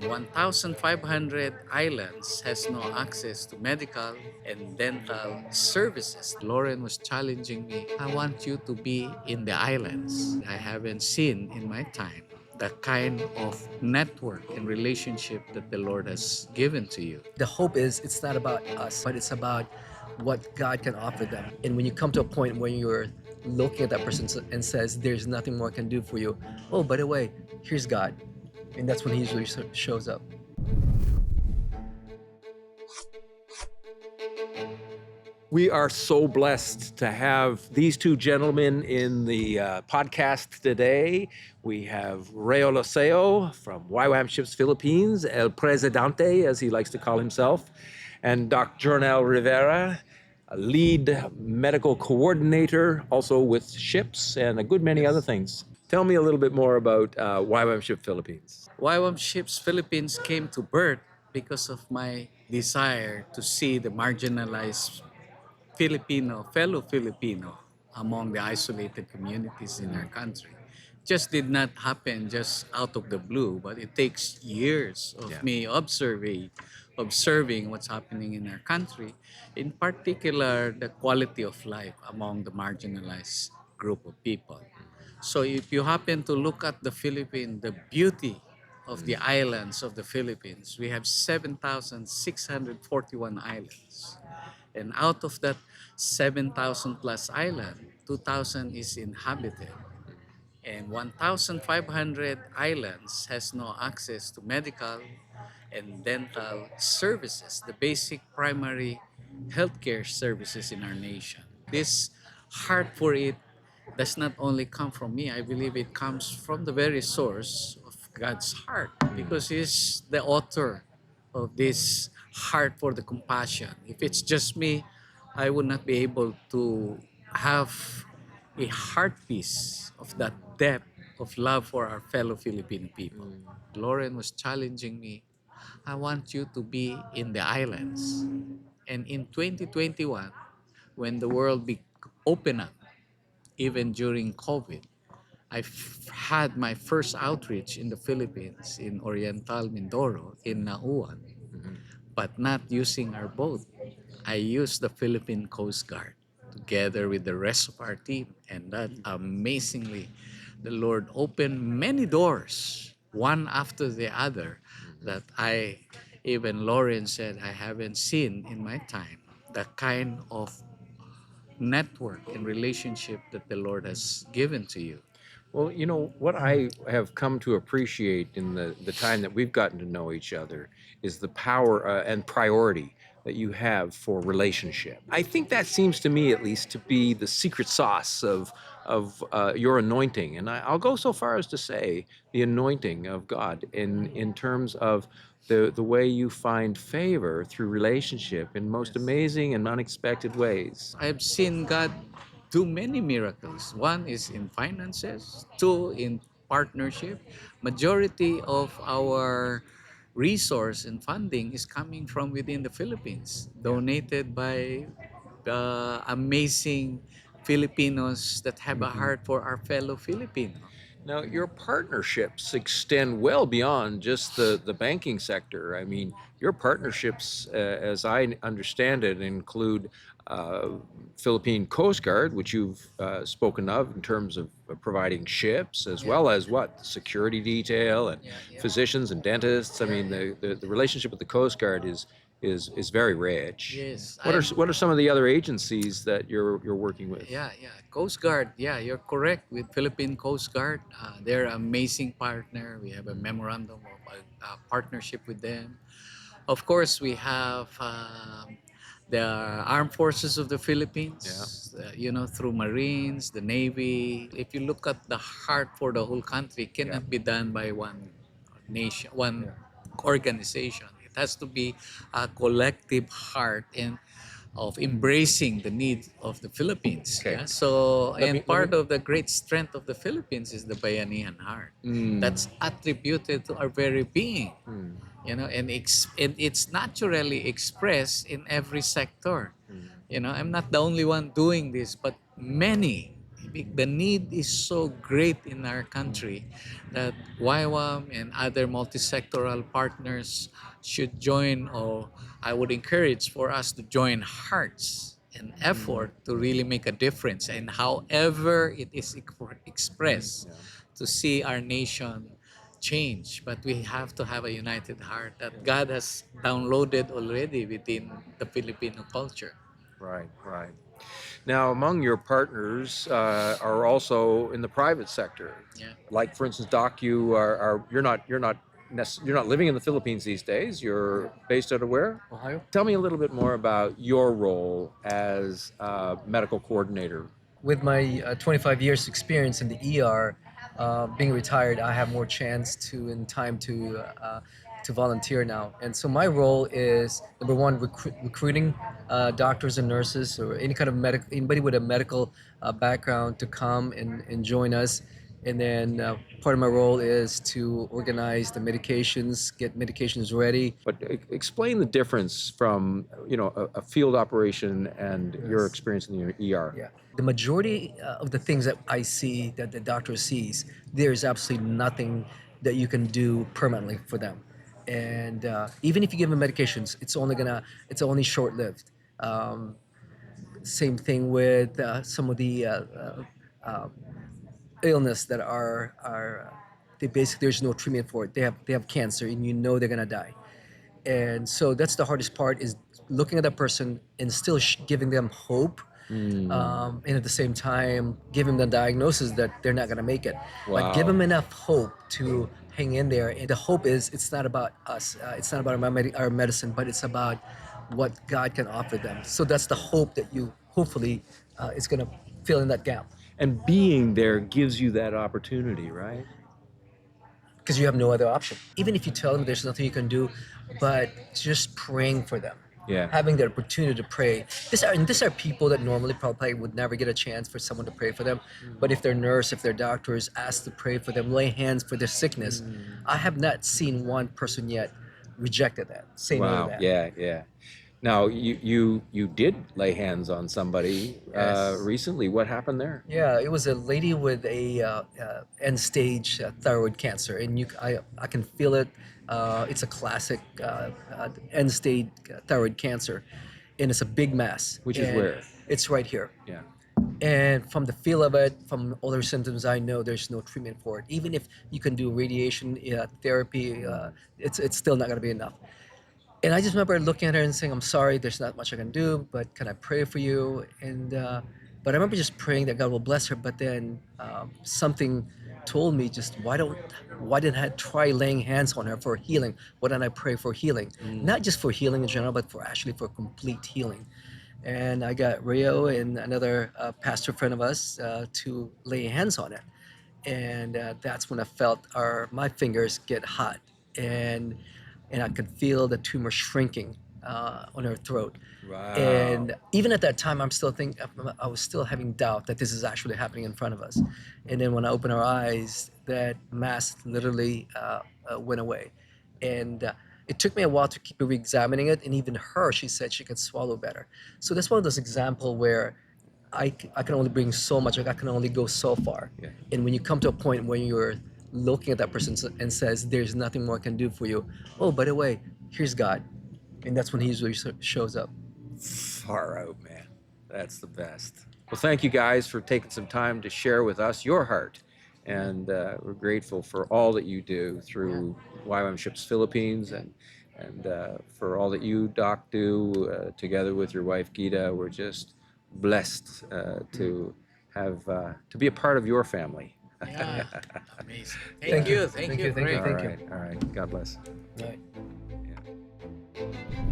1,500 islands has no access to medical and dental services. Lauren was challenging me, I want you to be in the islands. I haven't seen in my time the kind of network and relationship that the Lord has given to you. The hope is it's not about us, but it's about what God can offer them. And when you come to a point where you're looking at that person and says, there's nothing more I can do for you, oh, by the way, here's God. And that's when he usually shows up. We are so blessed to have these two gentlemen in the podcast today. We have Rayo Loseo from YWAM Ships Philippines, El Presidente, as he likes to call himself, and Dr. Rivera, a lead medical coordinator, also with ships and a good many other things. Tell me a little bit more about YWAM Ships Philippines. YWAM Ships Philippines came to birth because of my desire to see the marginalized fellow Filipino among the isolated communities in our country. Just did not happen just out of the blue, but it takes years of Yeah. me observing what's happening in our country, in particular the quality of life among the marginalized group of people. So if you happen to look at the Philippines, the beauty of the islands of the Philippines, we have 7,641 islands. And out of that 7,000 plus island, 2,000 is inhabited. And 1,500 islands has no access to medical and dental services, the basic primary healthcare services in our nation. This heart for it does not only come from me. I believe it comes from the very source of God's heart, because He's the author of this heart for the compassion. If it's just me, I would not be able to have a heart piece of that depth of love for our fellow Filipino people. Lauren was challenging me, I want you to be in the islands. And in 2021, when the world opened up, even during COVID, had my first outreach in the Philippines, in Oriental Mindoro, in Nauan, but not using our boat. I used the Philippine Coast Guard together with the rest of our team, and that amazingly, the Lord opened many doors, one after the other, that even Lauren said, I haven't seen in my time the kind of network and relationship that the Lord has given to you. Well, you know, what I have come to appreciate in the time that we've gotten to know each other is the power and priority that you have for relationship. I think that seems to me, at least, to be the secret sauce of your anointing. And I'll go so far as to say the anointing of God in terms of the way you find favor through relationship in most amazing and unexpected ways. I've seen God do many miracles. One is in finances, two in partnership. Majority of our resource and funding is coming from within the Philippines, donated by amazing Filipinos that have a heart for our fellow Filipino. Now, your partnerships extend well beyond just the banking sector. I mean, your partnerships, as I understand it, include Philippine Coast Guard, which you've spoken of in terms of providing ships, as well as what? Security detail and physicians and dentists. I mean, the relationship with the Coast Guard is very rich. Yes, What are some of the other agencies that you're working with? Yeah. Coast Guard. Yeah, you're correct. With Philippine Coast Guard, they're an amazing partner. We have a memorandum of partnership with them. Of course, we have the Armed Forces of the Philippines. Through Marines, the Navy. If you look at the heart for the whole country, it cannot be done by one nation, one organization. It has to be a collective heart and of embracing the needs of the Philippines. Okay. Yeah? So, Let me- and part of the great strength of the Philippines is the Bayanihan heart. That's attributed to our very being. And it's naturally expressed in every sector. I'm not the only one doing this, but many The need is so great in our country that YWAM and other multi-sectoral partners should join, or I would encourage for us to join hearts and effort to really make a difference, and however it is expressed, Yeah. to see our nation change. But we have to have a united heart that God has downloaded already within the Filipino culture. Right, right. Now, among your partners are also in the private sector. Yeah. Like, for instance, Doc, you're not living in the Philippines these days. You're based out of where? Ohio. Tell me a little bit more about your role as medical coordinator. With my 25 years experience in the ER, being retired, I have more chance to and time to volunteer now. And so my role is number one, recruiting doctors and nurses or any kind of medical anybody with a medical background to come and join us. And then part of my role is to organize the medications, get medications ready. But explain the difference from a field operation and your Yes. experience in the ER. Yeah. The majority of the things that I see that the doctor sees, there's absolutely nothing that you can do permanently for them. And even if you give them medications, it's only short lived. Um, Same thing with some of the illness that they basically there's no treatment for it. They have cancer, and you know they're gonna die. And so that's the hardest part is looking at that person and still giving them hope, Mm, and at the same time giving them the diagnosis that they're not going to make it, but give wow. them enough hope to hang in there. And the hope is it's not about us, it's not about our medicine, but it's about what God can offer them. So that's the hope that you hopefully is going to fill in that gap, And being there gives you that opportunity, right? because you have no other option. Even if you tell them there's nothing you can do, but just praying for them, Yeah. having the opportunity to pray. These are people that normally probably would never get a chance for someone to pray for them. But if their nurse, if their doctor is asked to pray for them, lay hands for their sickness, I have not seen one person yet rejected that, say no to Wow. that. Yeah, yeah. Now you did lay hands on somebody Yes. recently. What happened there? Yeah, it was a lady with a end stage thyroid cancer, and I can feel it. It's a classic end stage thyroid cancer, and it's a big mass. Which is And where? it's right here. Yeah. And from the feel of it, from all her symptoms, I know there's no treatment for it. Even if you can do radiation therapy, it's still not going to be enough. And I just remember looking at her and saying, "I'm sorry, there's not much I can do, but can I pray for you?" And but I remember just praying that God will bless her. But then something told me, just why didn't I try laying hands on her for healing? Why didn't I pray for healing? Not just for healing in general, but for actually for complete healing. And I got Rio and another pastor friend of us to lay hands on it, and that's when I felt my fingers get hot, and I could feel the tumor shrinking on her throat. Wow. And even at that time, I was still having doubt that this is actually happening in front of us. And then when I opened our eyes, that mass literally went away. And it took me a while to keep re-examining it. And even her, she said she could swallow better. So that's one of those examples where I can only bring so much. Like I can only go so far. Yeah. And when you come to a point when you're looking at that person and says, "There's nothing more I can do for you." Oh, by the way, here's God, and that's when He usually shows up. Far out, man. That's the best. Well, thank you guys for taking some time to share with us your heart. And we're grateful for all that you do through YWAM Ships Philippines and for all that you, Doc, do together with your wife, Gita. We're just blessed to be a part of your family. Yeah, amazing. Thank you. Thank Thank you, you, thank you, Greg. All thank right, all right. God bless. Right. Yeah.